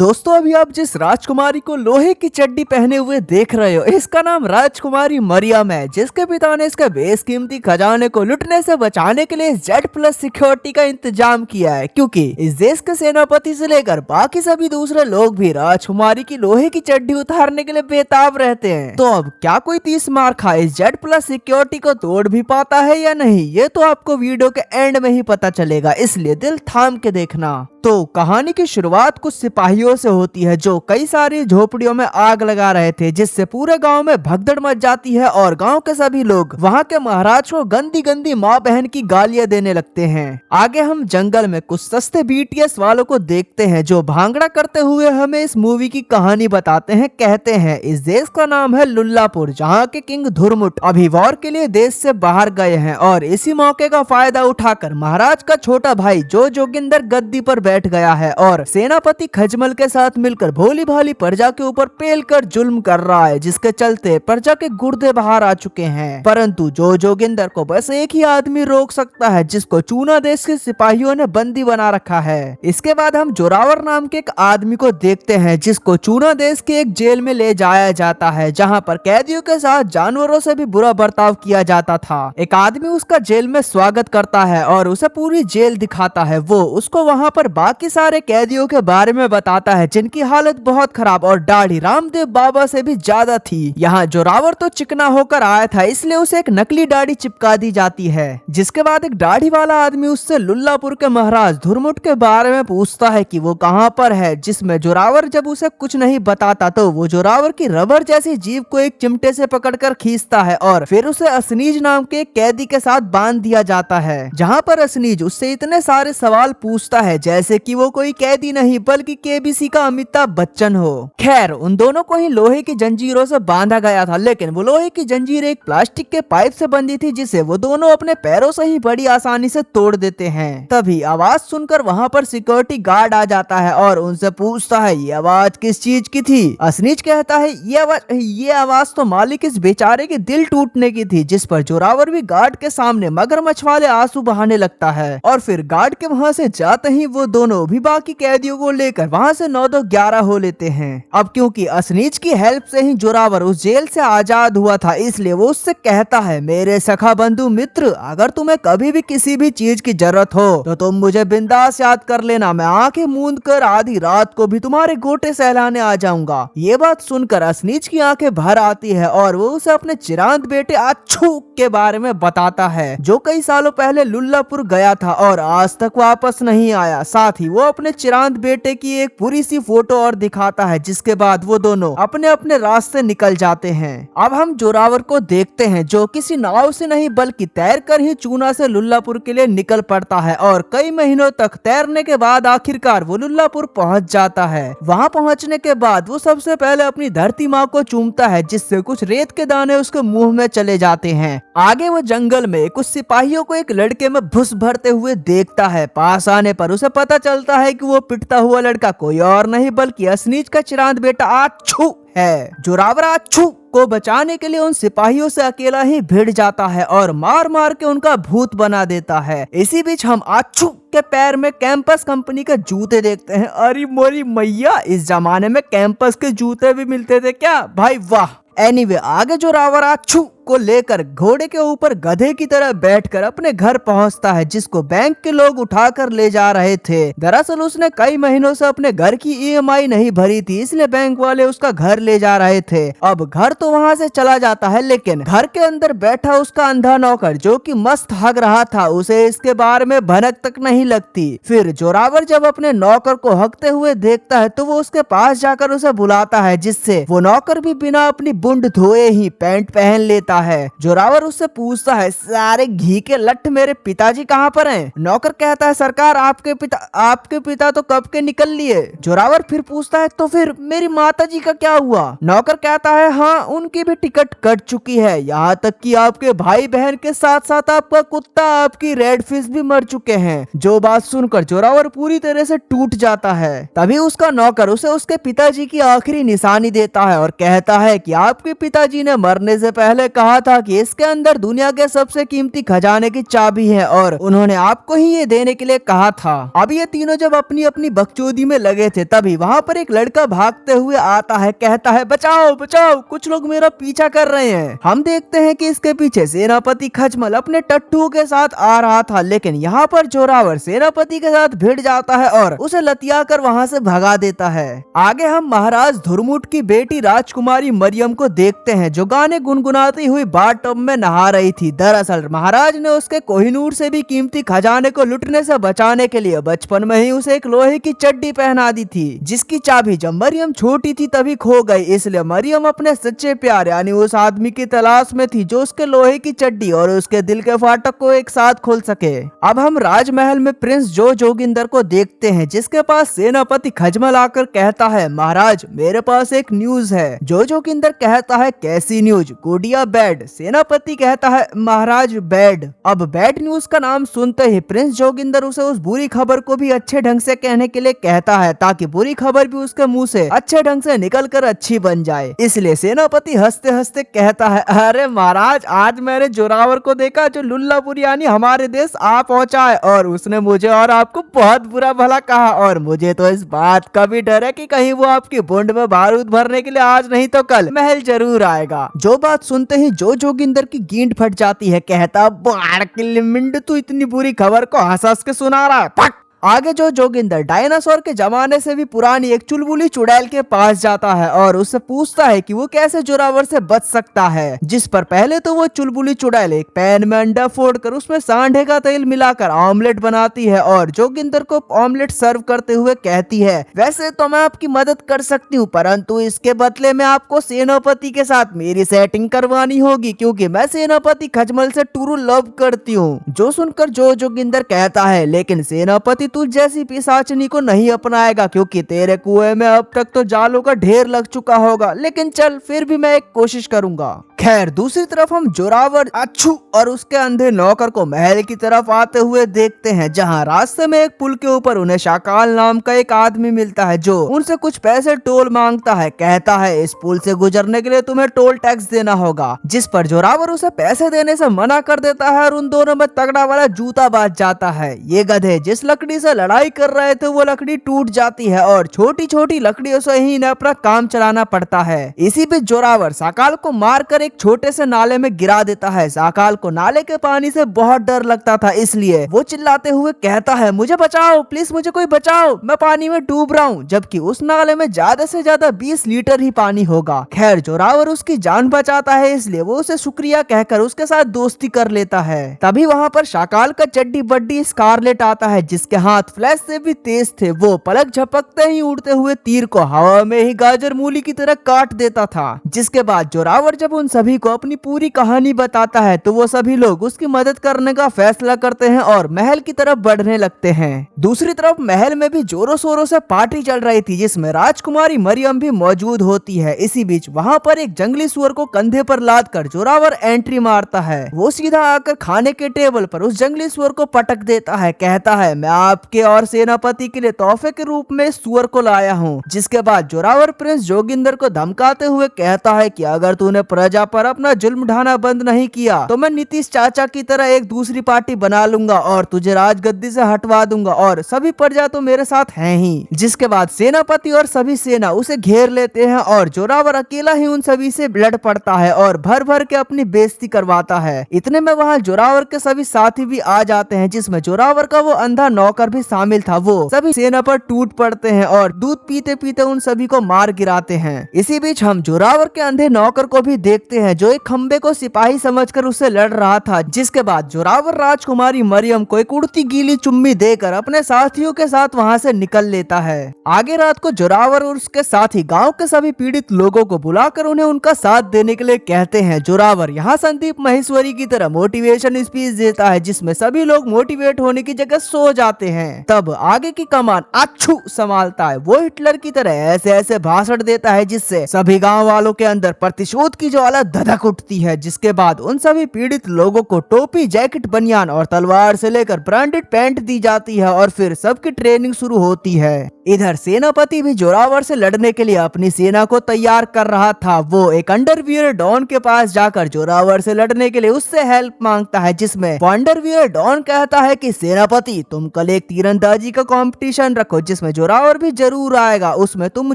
दोस्तों अभी आप जिस राजकुमारी को लोहे की चड्डी पहने हुए देख रहे हो, इसका नाम राजकुमारी मरियम है, जिसके पिता ने इसके बेशकीमती खजाने को लुटने से बचाने के लिए Z+ सिक्योरिटी का इंतजाम किया है, क्योंकि इस देश के सेनापति से लेकर बाकी सभी दूसरे लोग भी राजकुमारी की लोहे की चड्डी उतारने के लिए बेताब रहते हैं। तो अब क्या कोई 30 मार खा इस Z+ सिक्योरिटी को तोड़ भी पाता है या नहीं, ये तो आपको वीडियो के एंड में ही पता चलेगा, इसलिए दिल थाम के देखना। तो कहानी की शुरुआत कुछ सिपाहियों से होती है जो कई सारी झोपड़ियों में आग लगा रहे थे, जिससे पूरे गांव में भगदड़ मच जाती है और गांव के सभी लोग वहां के महाराज को गंदी गंदी माँ बहन की गालियां देने लगते हैं। आगे हम जंगल में कुछ सस्ते BTS वालों को देखते हैं जो भांगड़ा करते हुए हमें इस मूवी की कहानी बताते हैं। कहते हैं इस देश का नाम है लुल्लापुर, जहाँ के किंग धुरमुट अभी वॉर के लिए देश से बाहर गए हैं और इसी मौके का फायदा उठाकर महाराज का छोटा भाई जो जोगिंदर गद्दी पर बैठ गया है और सेनापति खजमल के साथ मिलकर भोली भाली प्रजा के ऊपर पेल कर जुल्म कर रहा है, जिसके चलते प्रजा के गुर्दे बाहर आ चुके हैं। परंतु जो जोगिंदर को बस एक ही आदमी रोक सकता है, जिसको चूना देश के सिपाहियों ने बंदी बना रखा है। इसके बाद हम जोरावर नाम के एक आदमी को देखते हैं, जिसको चूना देश के एक जेल में ले जाया जाता है, जहाँ पर कैदियों के साथ जानवरों से भी बुरा बर्ताव किया जाता था। एक आदमी उसका जेल में स्वागत करता है और उसे पूरी जेल दिखाता है। वो उसको वहाँ पर बाकी सारे कैदियों के बारे में बताता है जिनकी हालत बहुत खराब और दाढ़ी रामदेव बाबा से भी ज्यादा थी। यहाँ जोरावर तो चिकना होकर आया था, इसलिए उसे एक नकली दाढ़ी चिपका दी जाती है। जिसके बाद एक दाढ़ी वाला आदमी उससे लुल्लापुर के महाराज धुरमुट के बारे में पूछता है कि वो कहाँ पर है, जिसमें जोरावर जब उसे कुछ नहीं बताता तो वो जोरावर की रबर जैसी जीभ को एक चिमटे से पकड़कर खींचता है और फिर उसे असनीज नाम के एक कैदी के साथ बांध दिया जाता है, जहाँ पर असनीज उससे इतने सारे सवाल पूछता है जैसे कि वो कोई कैदी नहीं बल्कि KBC का अमिताभ बच्चन हो। खैर उन दोनों को ही लोहे की जंजीरों से बांधा गया था, लेकिन वो लोहे की जंजीर एक प्लास्टिक के पाइप से बंधी थी, जिसे वो दोनों अपने पैरों से ही बड़ी आसानी से तोड़ देते हैं। तभी आवाज सुनकर वहाँ पर सिक्योरिटी गार्ड आ जाता है और उनसे पूछता है ये आवाज किस चीज की थी। असनीज कहता है ये आवाज तो मालिक इस बेचारे के दिल टूटने की थी, जिस पर जोरावर भी गार्ड के सामने मगरमच्छ वाले आंसू बहाने लगता है और फिर गार्ड के वहाँ से जाते ही वो दोनों भी बाकी कैदियों को लेकर वहाँ से 9-2-11 हो लेते हैं। अब क्योंकि असनीज की हेल्प से ही जोरावर उस जेल से आजाद हुआ था, इसलिए वो उससे कहता है मेरे सखा बंधु मित्र, अगर तुम्हें कभी भी किसी भी चीज की जरूरत हो तो तुम मुझे बिंदास याद कर लेना, मैं आंखें मूंद कर आधी रात को भी तुम्हारे गोटे सहलाने आ जाऊंगा। ये बात सुनकर असनीज की आंखें भर आती है और वो उसे अपने चिरांद बेटे अच्छू के बारे में बताता है, जो कई सालों पहले लुल्लापुर गया था और आज तक वापस नहीं आया। साथ ही वो अपने चिरांद बेटे की एक पूरी सी फोटो और दिखाता है, जिसके बाद वो दोनों अपने अपने रास्ते निकल जाते हैं। अब हम जोरावर को देखते हैं जो किसी नाव से नहीं बल्कि तैर कर ही चूना से लुल्लापुर के लिए निकल पड़ता है और कई महीनों तक तैरने के बाद आखिरकार वो लुल्लापुर पहुंच जाता है। वहां पहुंचने के बाद वो सबसे पहले अपनी धरती माँ को चूमता है, जिससे कुछ रेत के दाने उसके मुंह में चले जाते हैं। आगे वो जंगल में कुछ सिपाहियों को एक लड़के में भुस भरते हुए देखता है। पास आने पर उसे पता चलता है कि वो पिटता हुआ लड़का कोई और नहीं बल्कि असनीज का चिरांद बेटा अच्छू है। जोरावर अच्छू को बचाने के लिए उन सिपाहियों से अकेला ही भिड़ जाता है और मार मार के उनका भूत बना देता है। इसी बीच हम अच्छू के पैर में कैंपस कंपनी के जूते देखते हैं। अरे मोरी मैया, इस जमाने में कैंपस के जूते भी मिलते थे क्या भाई, वाह। एनीवे आगे जोरावर अच्छू को लेकर घोड़े के ऊपर गधे की तरह बैठकर अपने घर पहुंचता है, जिसको बैंक के लोग उठाकर ले जा रहे थे। दरअसल उसने कई महीनों से अपने घर की EMI नहीं भरी थी, इसलिए बैंक वाले उसका घर ले जा रहे थे। अब घर तो वहां से चला जाता है, लेकिन घर के अंदर बैठा उसका अंधा नौकर जो कि मस्त हग रहा था, उसे इसके बारे में भनक तक नहीं लगती। फिर जोरावर जब अपने नौकर को हगते हुए देखता है तो वो उसके पास जाकर उसे बुलाता है, जिससे वो नौकर भी बिना अपनी बुंड धोए ही पैंट पहन लेता है। जोरावर उससे पूछता है सारे घी के लट्ठ मेरे पिताजी कहाँ पर हैं? नौकर कहता है सरकार आपके पिता तो कब के निकल लिए। जोरावर फिर पूछता है तो फिर मेरी माताजी का क्या हुआ? नौकर कहता है हाँ उनकी भी टिकट कट चुकी है, यहाँ तक कि आपके भाई बहन के साथ साथ आपका कुत्ता आपकी रेड फिश भी मर चुके हैं। जो बात सुनकर जोरावर पूरी तरह से टूट जाता है। तभी उसका नौकर उसे उसके पिताजी की आखिरी निशानी देता है और कहता है कि आपके पिताजी ने मरने से पहले कहा कहा था कि इसके अंदर दुनिया के सबसे कीमती खजाने की चाबी है और उन्होंने आपको ही ये देने के लिए कहा था। अब ये तीनों जब अपनी अपनी बकचोदी में लगे थे तभी वहाँ पर एक लड़का भागते हुए आता है, कहता है बचाओ बचाओ, कुछ लोग मेरा पीछा कर रहे हैं। हम देखते हैं कि इसके पीछे सेनापति खजमल अपने टट्टू के साथ आ रहा था, लेकिन यहाँ पर जोरावर सेनापति के साथ भिड़ जाता है और उसे लतिया कर वहाँ से भगा देता है। आगे हम महाराज धुरमुट की बेटी राजकुमारी मरियम को देखते हैं जो गाने गुनगुनाती हुई बाथटब में नहा रही थी। दरअसल महाराज ने उसके कोहिनूर से भी कीमती खजाने को लुटने से बचाने के लिए बचपन में ही उसे एक लोहे की चड्डी पहना दी थी, जिसकी चाबी जब मरियम छोटी थी तभी खो गई। इसलिए मरियम अपने सच्चे प्यार यानी उस आदमी की तलाश में थी जो उसके लोहे की चड्डी और उसके दिल के फाटक को एक साथ खोल सके। अब हम राजमहल में प्रिंस जो जोगिंदर को देखते हैं जिसके पास सेनापति खजमल आकर कहता है महाराज मेरे पास एक न्यूज है। जो जोगिंदर कहता है कैसी न्यूज, गुड या बैड? सेनापति कहता है महाराज बैड। अब बैड न्यूज का नाम सुनते ही प्रिंस जोगिंदर उसे उस बुरी खबर को भी अच्छे ढंग से कहने के लिए कहता है ताकि बुरी खबर भी उसके मुंह से अच्छे ढंग से निकल कर अच्छी बन जाए। इसलिए सेनापति हंसते हंसते कहता है अरे महाराज आज मैंने जोरावर को देखा जो लुल्लापुर यानी हमारे देश आ पहुंचा है और उसने मुझे और आपको बहुत बुरा भला कहा और मुझे तो इस बात का भी डर है कि कहीं वो आपकी बूंद में बारूद भरने के लिए आज नहीं तो कल महल जरूर आएगा। जो बात सुनते ही जो जोगिंदर की गींद फट जाती है, कहता बाड़ की लिमिंड तू इतनी बुरी खबर को हंस हंस के सुना रहा है। आगे जो जोगिंदर डायनासोर के जमाने से भी पुरानी एक चुलबुली चुड़ैल के पास जाता है और उससे पूछता है कि वो कैसे जोरावर से बच सकता है, जिस पर पहले तो वो चुलबुली चुड़ैल एक पैन में अंडा फोड़कर उसमें सांडे का तेल मिलाकर ऑमलेट बनाती है और जोगिंदर को ऑमलेट सर्व करते हुए कहती है वैसे तो मैं आपकी मदद कर सकती हूँ परंतु इसके बदले में आपको सेनापति के साथ मेरी सेटिंग करवानी होगी क्योंकि मैं सेनापति खजमल से टूरू लव करती हूँ। जो सुनकर जो जोगिंदर कहता है लेकिन सेनापति तू जैसी पिशाचनी को नहीं अपनाएगा क्योंकि तेरे कुएं में अब तक तो जालों का ढेर लग चुका होगा, लेकिन चल फिर भी मैं एक कोशिश करूंगा। खैर दूसरी तरफ हम जोरावर अच्छू और उसके अंधे नौकर को महल की तरफ आते हुए देखते हैं जहां रास्ते में एक पुल के ऊपर उन्हें शाकाल नाम का एक आदमी मिलता है जो उनसे कुछ पैसे टोल मांगता है। कहता है इस पुल से गुजरने के लिए तुम्हें टोल टैक्स देना होगा, जिस पर जोरावर उसे पैसे देने से मना कर देता है और उन दोनों में तगड़ा वाला जूता बाज जाता है। ये गधे जिस लकड़ी से लड़ाई कर रहे थे वो लकड़ी टूट जाती है और छोटी छोटी लकड़ियों से ही इन्हें अपना काम चलाना पड़ता है। इसी बीच जोरावर शाकाल को मारकर एक छोटे से नाले में गिरा देता है। शाकाल को नाले के पानी से बहुत डर लगता था, इसलिए वो चिल्लाते हुए कहता है मुझे बचाओ प्लीज, मुझे कोई बचाओ, मैं पानी में डूब रहा हूँ, जबकि उस नाले में ज्यादा से ज्यादा 20 लीटर ही पानी होगा। खैर जोरावर उसकी जान बचाता है इसलिए वो उसे शुक्रिया कहकर उसके साथ दोस्ती कर लेता है। तभी वहाँ पर शाकाल का चड्डी बड्डी स्कारलेट आता है जिसके हाथ फ्लैश से भी तेज थे। वो पलक झपकते ही उड़ते हुए तीर को हवा में ही गाजर मूली की तरह काट देता था। जिसके बाद जोरावर जब उन सभी को अपनी पूरी कहानी बताता है तो वो सभी लोग उसकी मदद करने का फैसला करते हैं और महल की तरफ बढ़ने लगते हैं। दूसरी तरफ महल में भी जोरों शोरों से पार्टी चल रही थी जिसमें राजकुमारी मरियम भी मौजूद होती है। इसी बीच वहाँ पर एक जंगली सुअर को कंधे पर लाद कर जोरावर एंट्री मारता है। वो सीधा आकर खाने के टेबल पर उस जंगली सुअर को पटक देता है। कहता है मैं आपके और सेनापति के लिए तोहफे के रूप में सुअर को लाया हूँ। जिसके बाद जोरावर प्रिंस जोगिंदर को धमकाते हुए कहता है कि अगर तूने प्रजा पर अपना जुल्म ढाना बंद नहीं किया तो मैं नीतीश चाचा की तरह एक दूसरी पार्टी बना लूंगा और तुझे राजगद्दी से हटवा दूंगा और सभी प्रजा तो मेरे साथ हैं ही। जिसके बाद सेनापति और सभी सेना उसे घेर लेते हैं और जोरावर अकेला ही उन सभी से लड़ पड़ता है और भर भर के अपनी बेइज्जती करवाता है। इतने में वहाँ जोरावर के सभी साथी भी आ जाते हैं जिसमें जोरावर का वो अंधा नौकर भी शामिल था। वो सभी सेना पर टूट पड़ते हैं और दूध पीते पीते उन सभी को मार गिराते हैं। इसी बीच हम जोरावर के अंधे नौकर को भी देखते हैं जो एक खंबे को सिपाही समझकर उससे लड़ रहा था। जिसके बाद जोरावर राजकुमारी मरियम को एक उड़ती गीली चुम्मी देकर अपने साथियों के साथ वहां से निकल लेता है। आगे रात को जोरावर और उसके साथी गांव के सभी पीड़ित लोगों को बुलाकर उन्हें उनका साथ देने के लिए कहते हैं। जोरावर यहाँ संदीप महेश्वरी की तरह मोटिवेशन स्पीच देता है जिसमें सभी लोग मोटिवेट होने की जगह सो जाते हैं। तब आगे की कमान अच्छू संभालता है। वो हिटलर की तरह ऐसे ऐसे भाषण देता है जिससे सभी गांव वालों के अंदर प्रतिशोध की ज्वाला धधक उठती है। जिसके बाद उन सभी पीड़ित लोगों को टोपी, जैकेट, बनियान और तलवार से लेकर ब्रांडेड पैंट दी जाती है और फिर सबकी ट्रेनिंग शुरू होती है। इधर सेनापति भी जोरावर से लड़ने के लिए अपनी सेना को तैयार कर रहा था। वो एक अंडरवियर डॉन के पास जाकर जोरावर से लड़ने के लिए उससे हेल्प मांगता है, जिसमें अंडरवियर डॉन कहता है कि सेनापति तुम कल एक तीरंदाजी का कंपटीशन रखो जिसमें जोरावर भी जरूर आएगा। उसमें तुम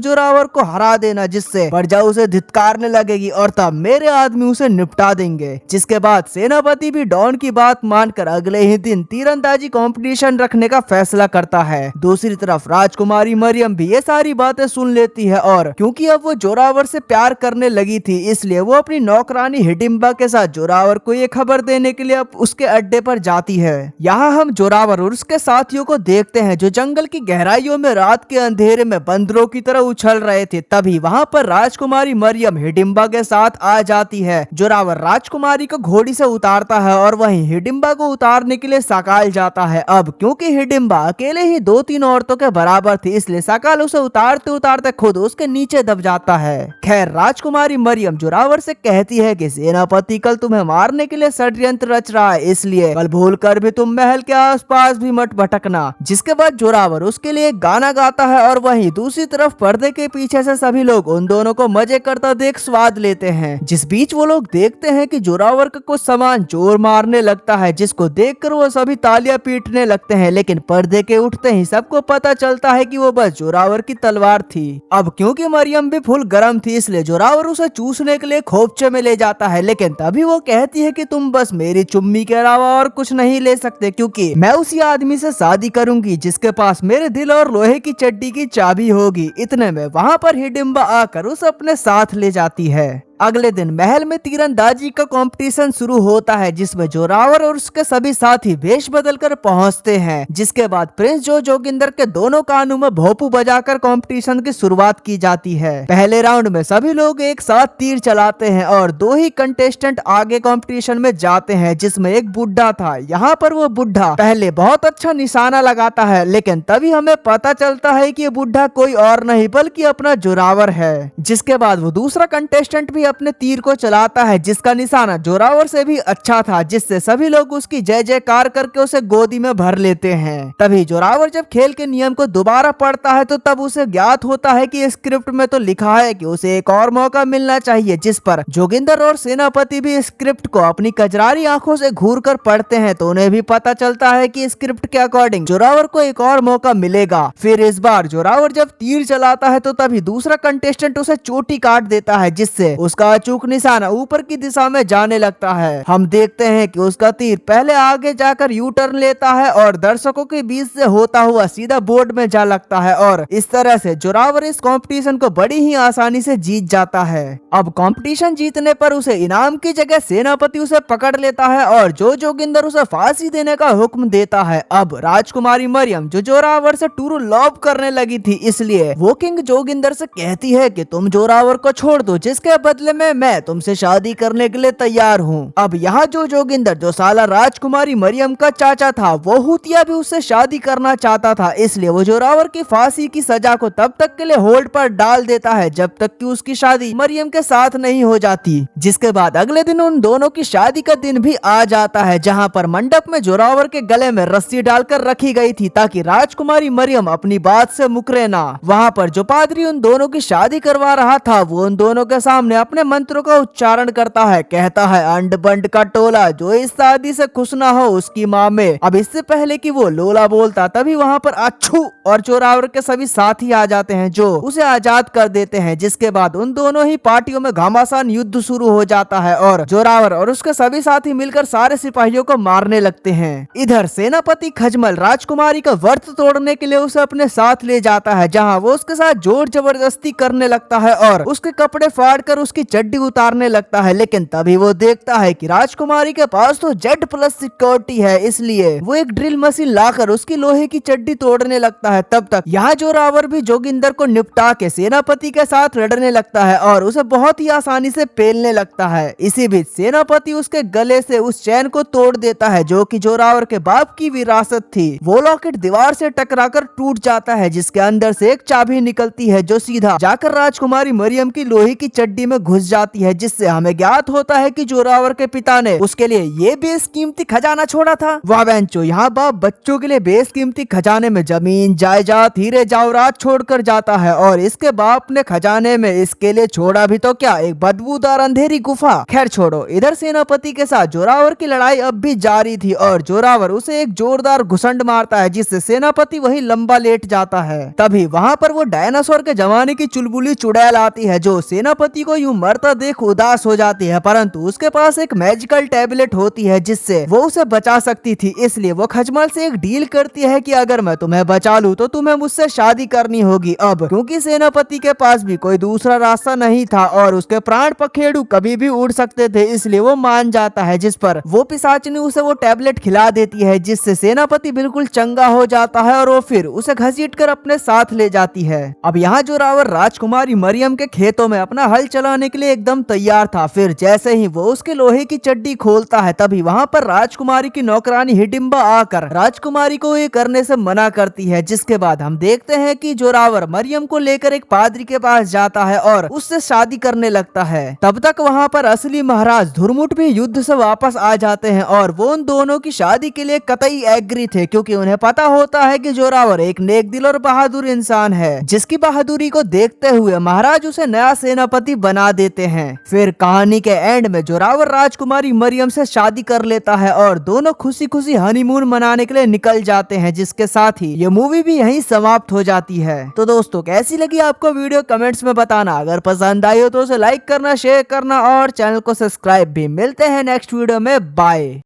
जोरावर को हरा देना जिससे प्रजा उसे धिक्कारने लगेगी और तब मेरे आदमी उसे निपटा देंगे। जिसके बाद सेनापति भी डॉन की बात मानकर अगले ही दिन तीरंदाजी कंपटीशन रखने का फैसला करता है। दूसरी तरफ राजकुमारी मरियम भी ये सारी बातें सुन लेती है और क्योंकि अब वो जोरावर से प्यार करने लगी थी इसलिए वो अपनी नौकरानी हिडिम्बा के साथ जोरावर को ये खबर देने के लिए अब उसके अड्डे पर जाती है। यहाँ हम जोरावर और उसके साथियों को देखते हैं जो जंगल की गहराइयों में रात के अंधेरे में बंदरों की तरह उछल रहे थे। तभी वहाँ पर राजकुमारी मरियम हिडिम्बा के साथ आ जाती है। जोरावर राजकुमारी को घोड़ी से उतारता है और वहीं हिडिम्बा को उतारने के लिए सकाल जाता है। अब क्योंकि हिडिम्बा अकेले ही 2-3 औरतों के बराबर थी इसलिए सकाल उसे उतारते उतारते खुद उसके नीचे दब जाता है। खैर राजकुमारी मरियम जोरावर से कहती है कि सेनापति कल तुम्हें मारने के लिए षड्यंत्र रच रहा है, इसलिए कल भूल कर भी तुम महल के आसपास भी मत भटकना। जिसके बाद जोरावर उसके लिए एक गाना गाता है और वहीं दूसरी तरफ पर्दे के पीछे से सभी लोग उन दोनों को मजे करता देख स्वाद लेते हैं। जिस बीच वो लोग देखते हैं कि जोरावर का कुछ सामान जोर मारने लगता है, जिसको देखकर वो सभी तालियां पीटने लगते हैं। लेकिन पर्दे के उठते ही सबको पता चलता है कि वो बस जोरावर की तलवार थी। अब क्योंकि मरियम भी फुल गर्म थी इसलिए जोरावर उसे चूसने के लिए खोपचे में ले जाता है। लेकिन तभी वो कहती है कि तुम बस मेरी चुम्मी के अलावा और कुछ नहीं ले सकते क्योंकि मैं उसी आदमी से शादी करूंगी जिसके पास मेरे दिल और लोहे की चड्डी की चाबी होगी। इतने में वहाँ पर हिडिम्बा आकर उसे अपने साथ ले जाती है। अगले दिन महल में तीरंदाजी का कंपटीशन शुरू होता है जिसमें जोरावर और उसके सभी साथी वेश बदलकर पहुंचते हैं। जिसके बाद प्रिंस जोगिंदर के दोनों कानों में भोपू बजाकर कंपटीशन की शुरुआत की जाती है। पहले राउंड में सभी लोग एक साथ तीर चलाते हैं और 2 ही कंटेस्टेंट आगे कंपटीशन में जाते हैं जिसमें एक बुढ़ा था। यहाँ पर वो बुढ़ा पहले बहुत अच्छा निशाना लगाता है लेकिन तभी हमें पता चलता है कि ये बुढ़ा कोई और नहीं बल्कि अपना जोरावर है। जिसके बाद वो दूसरा कंटेस्टेंट भी अपने तीर को चलाता है जिसका निशाना जोरावर से भी अच्छा था, जिससे सभी लोग उसकी जय जयकार करके उसे गोदी में भर लेते हैं। तभी जोरावर जब खेल के नियम को दोबारा पढ़ता है तो तब उसे ज्ञात होता है कि स्क्रिप्ट में तो लिखा है कि उसे एक और मौका मिलना चाहिए। जिस पर जोगिंदर और सेनापति भी स्क्रिप्ट को अपनी कजरारी आंखों से घूर कर पढ़ते हैं तो उन्हें भी पता चलता है कि स्क्रिप्ट के अकॉर्डिंग जोरावर को एक और मौका मिलेगा। फिर इस बार जोरावर जब तीर चलाता है तो तभी दूसरा कंटेस्टेंट उसे चोटी काट देता है जिससे उसका अचूक निशाना ऊपर की दिशा में जाने लगता है। हम देखते हैं कि उसका तीर पहले आगे जाकर यू टर्न लेता है और दर्शकों के बीच से होता हुआ सीधा बोर्ड में जा लगता है और इस तरह से जोरावर इस कंपटीशन को बड़ी ही आसानी से जीत जाता है। अब कंपटीशन जीतने पर उसे इनाम की जगह सेनापति उसे पकड़ लेता है और जोगिंदर उसे फांसी देने का हुक्म देता है। अब राजकुमारी मरियम जो जोरावर से टूरू लॉब करने लगी थी इसलिए वो किंग जोगिंदर से कहती है कि तुम जोरावर को छोड़ दो जिसके बदले में मैं तुमसे शादी करने के लिए तैयार हूँ। अब यहाँ जोगिंदर जो साला राजकुमारी मरियम का चाचा था वो हुतिया भी उससे शादी करना चाहता था, इसलिए वो जोरावर की फांसी की सजा को तब तक के लिए होल्ड पर डाल देता है जब तक कि उसकी शादी मरियम के साथ नहीं हो जाती। जिसके बाद अगले दिन उन दोनों की शादी का दिन भी आ जाता है जहाँ पर मंडप में जोरावर के गले में रस्सी डालकर रखी गई थी ताकि राजकुमारी मरियम अपनी बात से मुकरे ना। वहाँ पर जो पादरी उन दोनों की शादी करवा रहा था वो उन दोनों के सामने अपने मंत्रों का उच्चारण करता है, कहता है अंड बंड का टोला जो इस शादी से खुश ना हो उसकी माँ में। अब इससे पहले कि वो लोला बोलता तभी वहाँ पर अच्छू और जोरावर के सभी साथी आ जाते हैं जो उसे आजाद कर देते हैं। जिसके बाद उन दोनों ही पार्टियों में घमासान युद्ध शुरू हो जाता है और जोरावर और उसके सभी साथी मिलकर सारे सिपाहियों को मारने लगते हैं। इधर सेनापति खजमल राजकुमारी का व्रत तोड़ने के लिए उसे अपने साथ ले जाता है जहाँ वो उसके साथ जोर जबरदस्ती करने लगता है और उसके कपड़े फाड़ कर उसकी चड्डी उतारने लगता है, लेकिन तभी वो देखता है कि राजकुमारी के पास तो Z+ सिक्योरिटी है, इसलिए वो एक ड्रिल मशीन लाकर उसकी लोहे की चड्डी तोड़ने लगता है। तब तक यहाँ जोरावर भी जोगिंदर को निपटा के सेनापति के साथ लड़ने लगता है और उसे बहुत ही आसानी से पेलने लगता है। इसी बीच सेनापति उसके गले से उस चैन को तोड़ देता है जो कि जोरावर के बाप की विरासत थी। वो लॉकेट दीवार से टकराकर टूट जाता है, जिसके अंदर से एक चाबी निकलती है जो सीधा जाकर राजकुमारी मरियम की लोहे की चड्डी में घुस जाती है, जिससे हमें ज्ञात होता है कि जोरावर के पिता ने उसके लिए ये बेशकीमती खजाना छोड़ा था। वाह बेंचो, यहाँ बाप बच्चों के लिए बेशकीमती खजाने में जमीन जायदाद हीरे जवाहरात छोड़कर जाता है और इसके बाप ने खजाने में इसके लिए छोड़ा भी तो क्या, एक बदबूदार अंधेरी गुफा। खैर छोड़ो, इधर सेनापति के साथ जोरावर की लड़ाई अब भी जारी थी और जोरावर उसे एक जोरदार घुसंड मारता है, जिससे सेनापति वही लंबा लेट जाता है। तभी वहाँ पर वो डायनासोर के जमाने की चुलबुली चुड़ैल आती है जो सेनापति को यूं मरता देख उदास हो जाती है, परंतु उसके पास एक मैजिकल टैबलेट होती है जिससे वो उसे बचा सकती थी। इसलिए वो खजमल से एक डील करती है कि अगर मैं तुम्हें बचा लूं तो तुम्हें मुझसे शादी करनी होगी। अब क्योंकि सेनापति के पास भी कोई दूसरा रास्ता नहीं था और उसके प्राण पखेरु कभी भी उड़ सकते थे, इसलिए वो मान जाता है, जिस पर वो पिशाचनी उसे वो टैबलेट खिला देती है, जिससे सेनापति बिल्कुल चंगा हो जाता है और वो फिर उसे घसीटकर अपने साथ ले जाती है। अब यहाँ जोरावर राजकुमारी मरियम के खेतों में अपना हल चलाने के लिए एकदम तैयार था। फिर जैसे ही वो उसके लोहे की चड्डी खोलता है, तभी वहाँ पर राजकुमारी की नौकरानी हिडिंबा आकर राजकुमारी को ये करने से मना करती है। जिसके बाद हम देखते हैं कि जोरावर मरियम को लेकर एक पादरी के पास जाता है और उससे शादी करने लगता है। तब तक वहाँ पर असली महाराज धुरमुट भी युद्ध से वापस आ जाते हैं और वो उन दोनों की शादी के लिए कतई एग्री थे, क्योंकि उन्हें पता होता है कि जोरावर एक नेक दिल और बहादुर इंसान है, जिसकी बहादुरी को देखते हुए महाराज उसे नया सेनापति बना देते हैं। फिर कहानी के एंड में जोरावर राजकुमारी मरियम से शादी कर लेता है और दोनों खुशी खुशी हनीमून मनाने के लिए निकल जाते हैं, जिसके साथ ही ये मूवी भी यहीं समाप्त हो जाती है। तो दोस्तों, कैसी लगी आपको वीडियो कमेंट्स में बताना। अगर पसंद आई हो तो उसे लाइक करना, शेयर करना और चैनल को सब्सक्राइब भी। मिलते हैं नेक्स्ट वीडियो में, बाय।